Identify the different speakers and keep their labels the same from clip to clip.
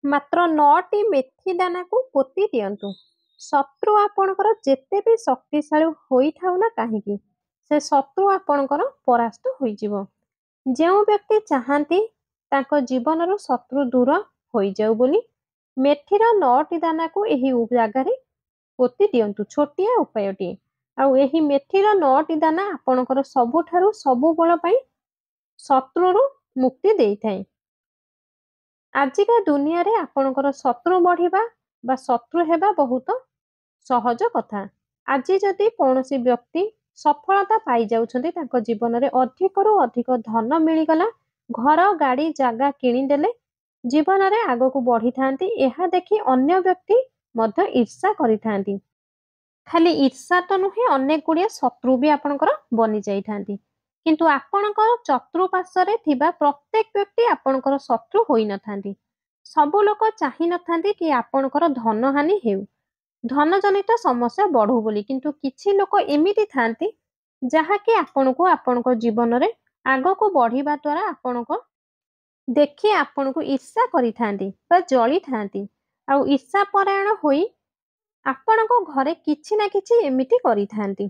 Speaker 1: ମାତ୍ର 9ଟି ମେଥି ଦାନାକୁ ପୋତି ଦିଅନ୍ତୁ। ଶତ୍ରୁ ଆପଣଙ୍କର ଯେତେ ବି ଶକ୍ତିଶାଳୀ ହୋଇଥାଉ ନା କାହିଁକି, ସେ ଶତ୍ରୁ ଆପଣଙ୍କର ପରାସ୍ତ ହୋଇଯିବ। ଯେଉଁ ବ୍ୟକ୍ତି ଚାହାନ୍ତି ତାଙ୍କ ଜୀବନରୁ ଶତ୍ରୁ ଦୂର ହୋଇଯାଉ ବୋଲି, ମେଥିର 9ଟି ଦାନାକୁ ଏହି ଜାଗାରେ ପୋତି ଦିଅନ୍ତୁ। ଛୋଟିଆ ଉପାୟଟିଏ। ଆଉ ଏହି ମେଥିର 9ଟି ଦାନା ଆପଣଙ୍କର ସବୁଠାରୁ ସବୁବେଳ ପାଇଁ ଶତ୍ରୁରୁ ମୁକ୍ତି ଦେଇଥାଏ। ଆଜିକା ଦୁନିଆରେ ଆପଣଙ୍କର ଶତ୍ରୁ ବଢିବା ବା ଶତ୍ରୁ ହେବା ବହୁତ ସହଜ କଥା। ଆଜି ଯଦି କୌଣସି ବ୍ୟକ୍ତି ସଫଳତା ପାଇଯାଉଛନ୍ତି, ତାଙ୍କ ଜୀବନରେ ଅଧିକରୁ ଅଧିକ ଧନ ମିଳିଗଲା, ଘର ଗାଡି ଜାଗା କିଣିଦେଲେ, ଜୀବନରେ ଆଗକୁ ବଢିଥାନ୍ତି, ଏହା ଦେଖି ଅନ୍ୟ ବ୍ୟକ୍ତି ମଧ୍ୟ ଈର୍ଷା କରିଥାନ୍ତି। ଖାଲି ଈର୍ଷା ତ ନୁହେଁ, ଅନେକ ଗୁଡ଼ିଏ ଶତ୍ରୁ ବି ଆପଣଙ୍କର ବନି ଯାଇଥାନ୍ତି। କିନ୍ତୁ ଆପଣଙ୍କ ଚତୁଃପାର୍ଶ୍ୱରେ ଥିବା ପ୍ରତ୍ୟେକ ବ୍ୟକ୍ତି ଆପଣଙ୍କର ଶତ୍ରୁ ହୋଇନଥାନ୍ତି। ସବୁ ଲୋକ ଚାହିଁ ନଥାନ୍ତି କି ଆପଣଙ୍କର ଧନହାନି ହେଉ, ଧନଜନିତ ସମସ୍ୟା ବଢୁ ବୋଲି। କିନ୍ତୁ କିଛି ଲୋକ ଏମିତି ଥାନ୍ତି ଯାହାକି ଆପଣଙ୍କୁ ଆପଣଙ୍କ ଜୀବନରେ ଆଗକୁ ବଢିବା ଦ୍ୱାରା ଆପଣଙ୍କ ଦେଖି ଆପଣଙ୍କୁ ଈର୍ଷା କରିଥାନ୍ତି ବା ଜଳିଥାନ୍ତି। ଆଉ ଈର୍ଷା ପରାୟଣ ହୋଇ ଆପଣଙ୍କ ଘରେ କିଛି ନା କିଛି ଏମିତି କରିଥାନ୍ତି,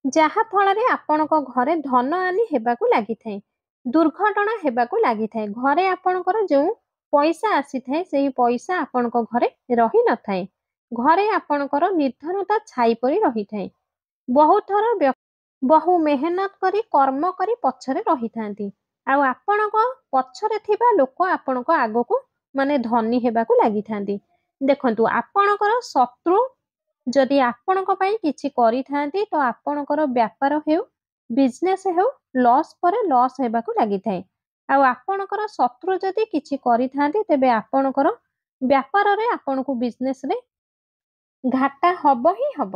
Speaker 1: ଯାହା ଫଳରେ ଆପଣଙ୍କ ଘରେ ଧନହାନି ହେବାକୁ ଲାଗିଥାଏ, ଦୁର୍ଘଟଣା ହେବାକୁ ଲାଗିଥାଏ। ଘରେ ଆପଣଙ୍କର ଯେଉଁ ପଇସା ଆସିଥାଏ, ସେହି ପଇସା ଆପଣଙ୍କ ଘରେ ରହିନଥାଏ। ଘରେ ଆପଣଙ୍କର ନିର୍ଧନତା ଛାଇ ପରି ରହିଥାଏ। ବହୁତ ଥର ବହୁ ମେହନତ କରି କର୍ମ କରି ପଛରେ ରହିଥାନ୍ତି, ଆଉ ଆପଣଙ୍କ ପଛରେ ଥିବା ଲୋକ ଆପଣଙ୍କ ଆଗକୁ ଧନୀ ହେବାକୁ ଲାଗିଥାନ୍ତି। ଦେଖନ୍ତୁ, ଆପଣଙ୍କର ଶତ୍ରୁ ଯଦି ଆପଣଙ୍କ ପାଇଁ କିଛି କରିଥାନ୍ତି, ତ ଆପଣଙ୍କର ବ୍ୟାପାର ହେଉ, ବିଜନେସ୍ ହେଉ, ଲସ୍ ପରେ ଲସ୍ ହେବାକୁ ଲାଗିଥାଏ। ଆଉ ଆପଣଙ୍କର ଶତ୍ରୁ ଯଦି କିଛି କରିଥାନ୍ତି, ତେବେ ଆପଣଙ୍କର ବ୍ୟାପାରରେ, ଆପଣଙ୍କୁ ବିଜନେସରେ ଘାଟା ହବ ହିଁ ହବ।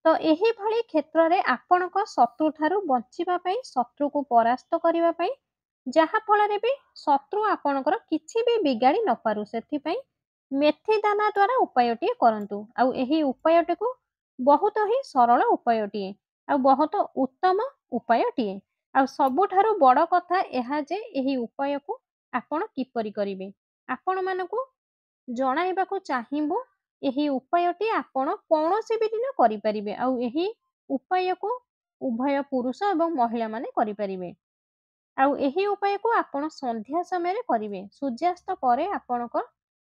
Speaker 1: ତ ଏହିଭଳି କ୍ଷେତ୍ରରେ ଆପଣଙ୍କ ଶତ୍ରୁ ଠାରୁ ବଞ୍ଚିବା ପାଇଁ, ଶତ୍ରୁକୁ ପରାସ୍ତ କରିବା ପାଇଁ, ଯାହା ଫଳରେ ବି ଶତ୍ରୁ ଆପଣଙ୍କର କିଛି ବି ବିଗାଡ଼ି ନ ପାରୁ, ସେଥିପାଇଁ ମେଥି ଦାନା ଦ୍ୱାରା ଉପାୟଟିଏ କରନ୍ତୁ। ଆଉ ଏହି ଉପାୟଟିକୁ ବହୁତ ହିଁ ସରଳ ଉପାୟଟିଏ, ଆଉ ବହୁତ ଉତ୍ତମ ଉପାୟଟିଏ। ଆଉ ସବୁଠାରୁ ବଡ଼ କଥା ଏହା ଯେ ଏହି ଉପାୟକୁ ଆପଣ କିପରି କରିବେ, ଆପଣମାନଙ୍କୁ ଜଣାଇବାକୁ ଚାହିଁବୁ। ଏହି ଉପାୟଟି ଆପଣ କୌଣସି ବି ଦିନ କରିପାରିବେ। ଆଉ ଏହି ଉପାୟକୁ ଉଭୟ ପୁରୁଷ ଏବଂ ମହିଳାମାନେ କରିପାରିବେ। ଆଉ ଏହି ଉପାୟକୁ ଆପଣ ସନ୍ଧ୍ୟା ସମୟରେ କରିବେ। ସୂର୍ଯ୍ୟାସ୍ତ ପରେ ଆପଣଙ୍କ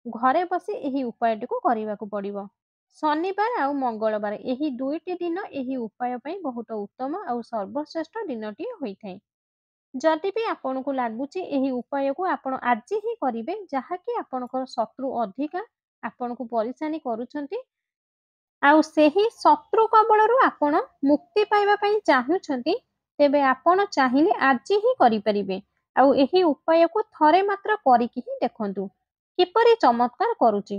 Speaker 1: ଘରେ ବସି ଏହି ଉପାୟଟିକୁ କରିବାକୁ ପଡ଼ିବ। ଶନିବାର ଆଉ ମଙ୍ଗଳବାର, ଏହି 2ଟି ଦିନ ଏହି ଉପାୟ ପାଇଁ ବହୁତ ଉତ୍ତମ ଆଉ ସର୍ବଶ୍ରେଷ୍ଠ ଦିନଟିଏ ହୋଇଥାଏ। ଯଦି ବି ଆପଣଙ୍କୁ ଲାଗୁଛି ଏହି ଉପାୟକୁ ଆପଣ ଆଜି ହିଁ କରିବେ, ଯାହାକି ଆପଣଙ୍କର ଶତ୍ରୁ ଅଧିକା ଆପଣଙ୍କୁ ପରିଶାନୀ କରୁଛନ୍ତି, ଆଉ ସେହି ଶତ୍ରୁ କବଳରୁ ଆପଣ ମୁକ୍ତି ପାଇବା ପାଇଁ ଚାହୁଁଛନ୍ତି, ତେବେ ଆପଣ ଚାହିଁଲେ ଆଜି ହିଁ କରିପାରିବେ। ଆଉ ଏହି ଉପାୟକୁ ଥରେ ମାତ୍ର କରିକି ହିଁ ଦେଖନ୍ତୁ କିପରି ଚମତ୍କାର କରୁଛି।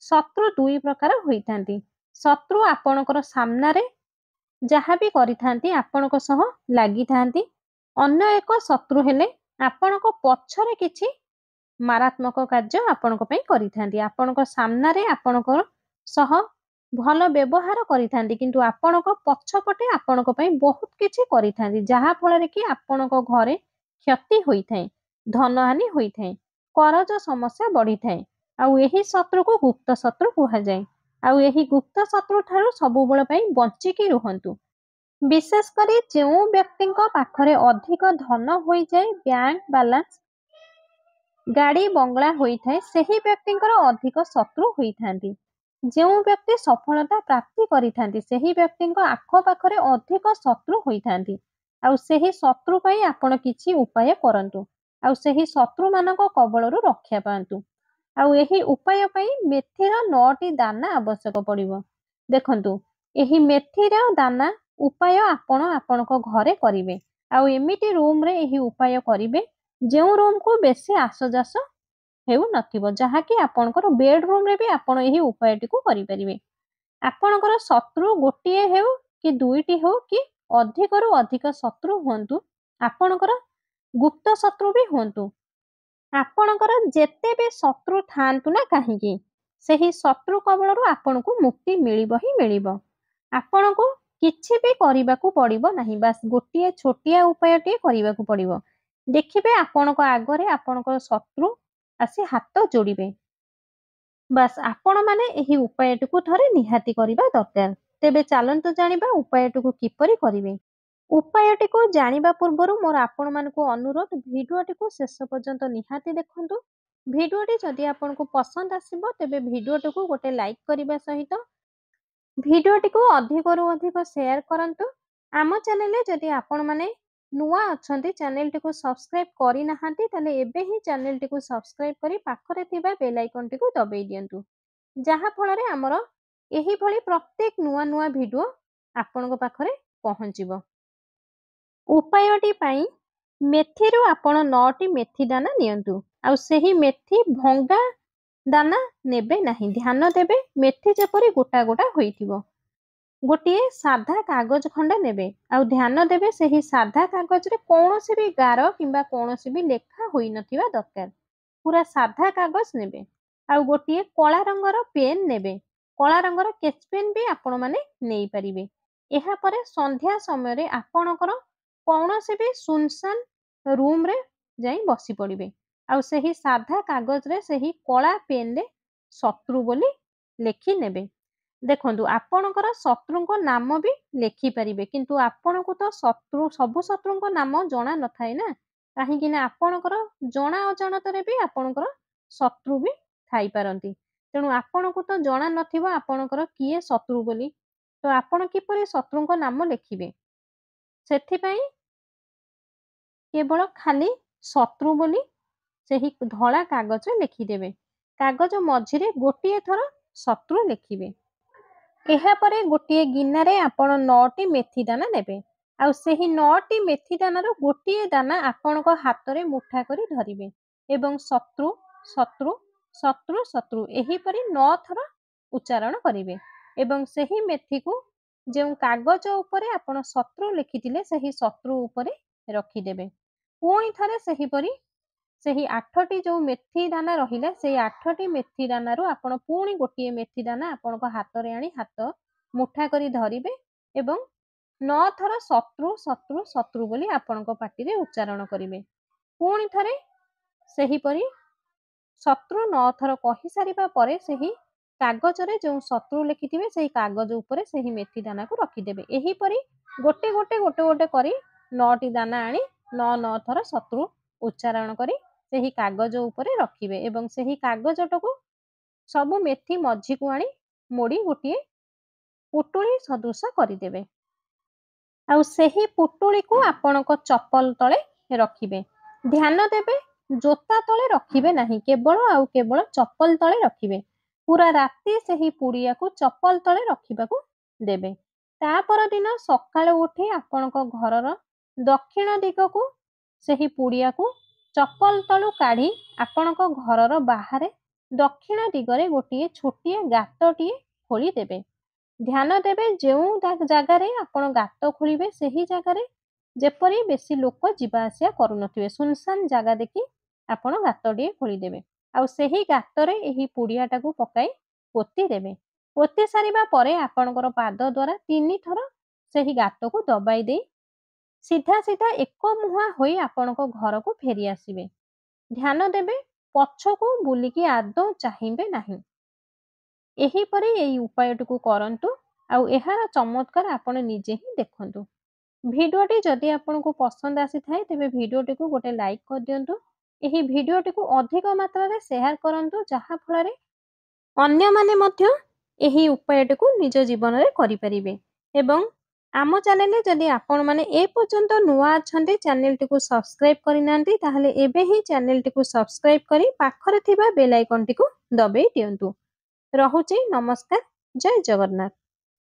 Speaker 1: ଶତ୍ରୁ 2 ପ୍ରକାର ହୋଇଥାନ୍ତି। ଶତ୍ରୁ ଆପଣଙ୍କର ସାମ୍ନାରେ ଯାହା ବି କରିଥାନ୍ତି, ଆପଣଙ୍କ ସହ ଲାଗିଥାନ୍ତି। ଅନ୍ୟ ଏକ ଶତ୍ରୁ ହେଲେ ଆପଣଙ୍କ ପଛରେ କିଛି ମାରାତ୍ମକ କାର୍ଯ୍ୟ ଆପଣଙ୍କ ପାଇଁ କରିଥାନ୍ତି। ଆପଣଙ୍କ ସାମ୍ନାରେ ଆପଣଙ୍କ ସହ ଭଲ ବ୍ୟବହାର କରିଥାନ୍ତି, କିନ୍ତୁ ଆପଣଙ୍କ ପଛପଟେ ଆପଣଙ୍କ ପାଇଁ ବହୁତ କିଛି କରିଥାନ୍ତି, ଯାହା ଫଳରେ କି ଆପଣଙ୍କ ଘରେ କ୍ଷତି ହୋଇଥାଏ, ଧନହାନି ହୋଇଥାଏ, କରଜ ସମସ୍ୟା ବଢିଥାଏ। ଆଉ ଏହି ଶତ୍ରୁକୁ ଗୁପ୍ତ ଶତ୍ରୁ କୁହାଯାଏ। ଆଉ ଏହି ଗୁପ୍ତ ଶତ୍ରୁ ଠାରୁ ସବୁବେଳ ପାଇଁ ବଞ୍ଚିକି ରୁହନ୍ତୁ। ବିଶେଷ କରି ଯେଉଁ ବ୍ୟକ୍ତିଙ୍କ ପାଖରେ ଅଧିକ ଧନ ହୋଇଯାଏ, ବ୍ୟାଙ୍କ ବାଲାନ୍ସ, ଗାଡ଼ି ବଙ୍ଗଳା ହୋଇଥାଏ, ସେହି ବ୍ୟକ୍ତିଙ୍କର ଅଧିକ ଶତ୍ରୁ ହୋଇଥାନ୍ତି। ଯେଉଁ ବ୍ୟକ୍ତି ସଫଳତା ପ୍ରାପ୍ତି କରିଥାନ୍ତି, ସେହି ବ୍ୟକ୍ତିଙ୍କ ଆଖପାଖରେ ଅଧିକ ଶତ୍ରୁ ହୋଇଥାନ୍ତି। ଆଉ ସେହି ଶତ୍ରୁ ପାଇଁ ଆପଣ କିଛି ଉପାୟ କରନ୍ତୁ, ଆଉ ସେହି ଶତ୍ରୁମାନଙ୍କ କବଳରୁ ରକ୍ଷା ପାଆନ୍ତୁ। ଆଉ ଏହି ଉପାୟ ପାଇଁ ମେଥିର 9ଟି ଦାନା ଆବଶ୍ୟକ ପଡ଼ିବ। ଦେଖନ୍ତୁ, ଏହି ମେଥିର ଦାନା ଉପାୟ ଆପଣ ଆପଣଙ୍କ ଘରେ କରିବେ। ଆଉ ଏମିତି ରୁମ୍ରେ ଏହି ଉପାୟ କରିବେ, ଯେଉଁ ରୁମ୍କୁ ବେଶୀ ଆସଯାସ ହେଉନଥିବ, ଯାହାକି ଆପଣଙ୍କର ବେଡରୁମ୍ରେ ବି ଆପଣ ଏହି ଉପାୟଟିକୁ କରିପାରିବେ। ଆପଣଙ୍କର ଶତ୍ରୁ ଗୋଟିଏ ହେଉ କି 2ଟି ହେଉ କି ଅଧିକରୁ ଅଧିକ ଶତ୍ରୁ ହୁଅନ୍ତୁ, ଆପଣଙ୍କର ଗୁପ୍ତ ଶତ୍ରୁ ବି ହୁଅନ୍ତୁ, ଆପଣଙ୍କର ଯେତେ ବି ଶତ୍ରୁ ଥାଆନ୍ତୁ ନା କାହିଁକି, ସେହି ଶତ୍ରୁ କବଳରୁ ଆପଣଙ୍କୁ ମୁକ୍ତି ମିଳିବ ହିଁ ମିଳିବ। ଆପଣଙ୍କୁ କିଛି ବି କରିବାକୁ ପଡ଼ିବ ନାହିଁ, ବାସ୍ ଗୋଟିଏ ଛୋଟିଆ ଉପାୟଟିଏ କରିବାକୁ ପଡ଼ିବ। ଦେଖିବେ ଆପଣଙ୍କ ଆଗରେ ଆପଣଙ୍କ ଶତ୍ରୁ ଆସି ହାତ ଯୋଡ଼ିବେ। ବାସ୍ ଆପଣମାନେ ଏହି ଉପାୟଟିକୁ ଥରେ ନିହାତି କରିବା ଦରକାର। ତେବେ ଚାଲନ୍ତୁ ଜାଣିବା ଉପାୟଟିକୁ କିପରି କରିବେ। ଉପାୟଟିକୁ ଜାଣିବା ପୂର୍ବରୁ ମୋର ଆପଣମାନଙ୍କୁ ଅନୁରୋଧ, ଭିଡିଓଟିକୁ ଶେଷ ପର୍ଯ୍ୟନ୍ତ ନିହାତି ଦେଖନ୍ତୁ। ଭିଡିଓଟି ଯଦି ଆପଣଙ୍କୁ ପସନ୍ଦ ଆସିବ ତେବେ ଭିଡିଓଟିକୁ ଗୋଟେ ଲାଇକ୍ କରିବା ସହିତ ଭିଡିଓଟିକୁ ଅଧିକରୁ ଅଧିକ ସେୟାର କରନ୍ତୁ। ଆମ ଚ୍ୟାନେଲରେ ଯଦି ଆପଣମାନେ ନୂଆ ଅଛନ୍ତି, ଚ୍ୟାନେଲଟିକୁ ସବସ୍କ୍ରାଇବ୍ କରିନାହାନ୍ତି, ତାହେଲେ ଏବେ ହିଁ ଚ୍ୟାନେଲଟିକୁ ସବସ୍କ୍ରାଇବ୍ କରି ପାଖରେ ଥିବା ବେଲ୍ ଆଇକନଟିକୁ ଦବେଇ ଦିଅନ୍ତୁ। ଯାହାଫଳରେ ଆମର ଏହିଭଳି ପ୍ରତ୍ୟେକ ନୂଆ ନୂଆ ଭିଡିଓ ଆପଣଙ୍କ ପାଖରେ ପହଞ୍ଚିବ। ଉପାୟଟି ପାଇଁ ମେଥିରୁ ଆପଣ 9ଟି ମେଥି ଦାନା ନିଅନ୍ତୁ। ଆଉ ସେହି ମେଥି ଭଙ୍ଗା ଦାନା ନେବେ ନାହିଁ। ଧ୍ୟାନ ଦେବେ ମେଥି ଯେପରି ଗୋଟା ଗୋଟା ହୋଇଥିବ। ଗୋଟିଏ ସାଧା କାଗଜ ଖଣ୍ଡେ ନେବେ। ଆଉ ଧ୍ୟାନ ଦେବେ ସେହି ସାଧା କାଗଜରେ କୌଣସି ବି ଗାର କିମ୍ବା କୌଣସି ବି ଲେଖା ହୋଇନଥିବା ଦରକାର। ପୁରା ସାଧା କାଗଜ ନେବେ। ଆଉ ଗୋଟିଏ କଳା ରଙ୍ଗର ପେନ୍ ନେବେ। କଳା ରଙ୍ଗର ସ୍କେଚ୍ ପେନ୍ ବି ଆପଣମାନେ ନେଇପାରିବେ। ଏହାପରେ ସନ୍ଧ୍ୟା ସମୟରେ ଆପଣଙ୍କର କୌଣସି ବି ସୁନସାନ ରୁମରେ ଯାଇ ବସି ପଡ଼ିବେ। ଆଉ ସେହି ସାଧା କାଗଜରେ ସେହି କଳା ପେନ୍ରେ ଶତ୍ରୁ ବୋଲି ଲେଖି ନେବେ। ଦେଖନ୍ତୁ ଆପଣଙ୍କର ଶତ୍ରୁଙ୍କ ନାମ ବି ଲେଖିପାରିବେ, କିନ୍ତୁ ଆପଣଙ୍କୁ ତ ସବୁ ଶତ୍ରୁଙ୍କ ନାମ ଜଣା ନଥାଏ ନା, କାହିଁକି ନା ଆପଣଙ୍କର ଜଣା ଅଜାଣତରେ ବି ଆପଣଙ୍କର ଶତ୍ରୁ ବି ଥାଇପାରନ୍ତି। ତେଣୁ ଆପଣଙ୍କୁ ତ ଜଣା ନଥିବ ଆପଣଙ୍କର କିଏ ଶତ୍ରୁ ବୋଲି, ତ ଆପଣ କିପରି ଶତ୍ରୁଙ୍କ ନାମ ଲେଖିବେ? ସେଥିପାଇଁ କେବଳ ଖାଲି ଶତ୍ରୁ ବୋଲି ସେହି ଧଳା କାଗଜରେ ଲେଖିଦେବେ। କାଗଜ ମଝିରେ ଗୋଟିଏ ଥର ଶତ୍ରୁ ଲେଖିବେ। ଏହାପରେ ଗୋଟିଏ ଗିନାରେ ଆପଣ 9ଟି ମେଥି ଦାନା ନେବେ। ଆଉ ସେହି 9ଟି ମେଥି ଦାନାରୁ ଗୋଟିଏ ଦାନା ଆପଣଙ୍କ ହାତରେ ମୁଠା କରି ଧରିବେ ଏବଂ ଶତ୍ରୁ ଶତ୍ରୁ ଶତ୍ରୁ ଶତ୍ରୁ ଏହିପରି 9 ଥର ଉଚ୍ଚାରଣ କରିବେ ଏବଂ ସେହି ମେଥିକୁ ଯେଉଁ କାଗଜ ଉପରେ ଆପଣ ଶତ୍ରୁ ଲେଖିଥିଲେ ସେହି ଶତ୍ରୁ ଉପରେ ରଖିଦେବେ। ପୁଣି ଥରେ ସେହିପରି ସେହି 8ଟି ଯେଉଁ ମେଥି ଦାନା ରହିଲା, ସେହି 8ଟି ମେଥି ଦାନାରୁ ଆପଣ ପୁଣି ଗୋଟିଏ ମେଥି ଦାନା ଆପଣଙ୍କ ହାତରେ ଆଣି ହାତ ମୁଠା କରି ଧରିବେ ଏବଂ 9 ଥର ଶତ୍ରୁ ଶତ୍ରୁ ଶତ୍ରୁ ବୋଲି ଆପଣଙ୍କ ପାଟିରେ ଉଚ୍ଚାରଣ କରିବେ। ପୁଣି ଥରେ ସେହିପରି ଶତ୍ରୁ 9 ଥର କହିସାରିବା ପରେ ସେହି କାଗଜରେ ଯେଉଁ ଶତ୍ରୁ ଲେଖିଥିବେ ସେହି କାଗଜ ଉପରେ ସେହି ମେଥି ଦାନାକୁ ରଖିଦେବେ। ଏହିପରି ଗୋଟେ ଗୋଟେ ଗୋଟେ ଗୋଟେ କରି 9ଟି ଦାନା ଆଣି 9 ଥର ଶତ୍ରୁ ଉଚ୍ଚାରଣ କରି ସେହି କାଗଜ ଉପରେ ରଖିବେ ଏବଂ ସେହି କାଗଜଟାକୁ ସବୁ ମେଥି ମଝିକୁ ଆଣି ମୋଡ଼ି ଗୋଟିଏ ପୁଟୁଳି ସଦୃଶ କରିଦେବେ। ଆଉ ସେହି ପୁଟୁଳିକୁ ଆପଣଙ୍କ ଚପଲ ତଳେ ରଖିବେ। ଧ୍ୟାନ ଦେବେ ଜୋତା ତଳେ ରଖିବେ ନାହିଁ, କେବଳ ଚପଲ ତଳେ ରଖିବେ। ପୁରା ରାତି ସେହି ପୁଡ଼ିଆକୁ ଚପଲ ତଳେ ରଖିବାକୁ ଦେବେ। ତା ପରଦିନ ସକାଳୁ ଉଠି ଆପଣଙ୍କ ଘରର ଦକ୍ଷିଣ ଦିଗକୁ ସେହି ପୁଡ଼ିଆକୁ ଚପଲ ତଳୁ କାଢ଼ି ଆପଣଙ୍କ ଘରର ବାହାରେ ଦକ୍ଷିଣ ଦିଗରେ ଗୋଟିଏ ଛୋଟିଆ ଗାତଟିଏ ଖୋଳିଦେବେ। ଧ୍ୟାନ ଦେବେ ଯେଉଁ ଜାଗାରେ ଆପଣ ଗାତ ଖୋଳିବେ ସେହି ଜାଗାରେ ଯେପରି ବେଶୀ ଲୋକ ଯିବା ଆସିବା କରୁନଥିବେ। ସୁନସାନ ଜାଗା ଦେଖି ଆପଣ ଗାତଟିଏ ଖୋଳିଦେବେ। ଆଉ ସେହି ଗାତରେ ଏହି ପୁଡ଼ିଆଟାକୁ ପକାଇ ପୋତି ଦେବେ। ପୋତି ସାରିବା ପରେ ଆପଣଙ୍କର ପାଦ ଦ୍ୱାରା 3 ଥର ସେହି ଗାତକୁ ଦବାଇ ଦେଇ ସିଧା ସିଧା ଏକ ମୁହାଁ ହୋଇ ଆପଣଙ୍କ ଘରକୁ ଫେରି ଆସିବେ। ଧ୍ୟାନ ଦେବେ ପଛକୁ ବୁଲିକି ଆଦୌ ଚାହିଁବେ ନାହିଁ। ଏହିପରି ଏହି ଉପାୟଟିକୁ କରନ୍ତୁ ଆଉ ଏହାର ଚମତ୍କାର ଆପଣ ନିଜେ ହିଁ ଦେଖନ୍ତୁ। ଭିଡିଓଟି ଯଦି ଆପଣଙ୍କୁ ପସନ୍ଦ ଆସିଥାଏ ତେବେ ଭିଡିଓଟିକୁ ଗୋଟେ ଲାଇକ୍ କରିଦିଅନ୍ତୁ। ଏହି ଭିଡିଓଟିକୁ ଅଧିକ ମାତ୍ରାରେ ସେୟାର କରନ୍ତୁ, ଯାହାଫଳରେ ଅନ୍ୟମାନେ ମଧ୍ୟ ଏହି ଉପାୟଟିକୁ ନିଜ ଜୀବନରେ କରିପାରିବେ। ଏବଂ ଆମ ଚ୍ୟାନେଲରେ ଯଦି ଆପଣମାନେ ଏପର୍ଯ୍ୟନ୍ତ ନୂଆ ଅଛନ୍ତି, ଚ୍ୟାନେଲଟିକୁ ସବସ୍କ୍ରାଇବ୍ କରିନାହାନ୍ତି, ତାହେଲେ ଏବେ ହିଁ ଚ୍ୟାନେଲଟିକୁ ସବସ୍କ୍ରାଇବ୍ କରି ପାଖରେ ଥିବା ବେଲ୍ ଆଇକନଟିକୁ ଦବେଇ ଦିଅନ୍ତୁ। ରହୁଛି, ନମସ୍କାର, ଜୟ ଜଗନ୍ନାଥ।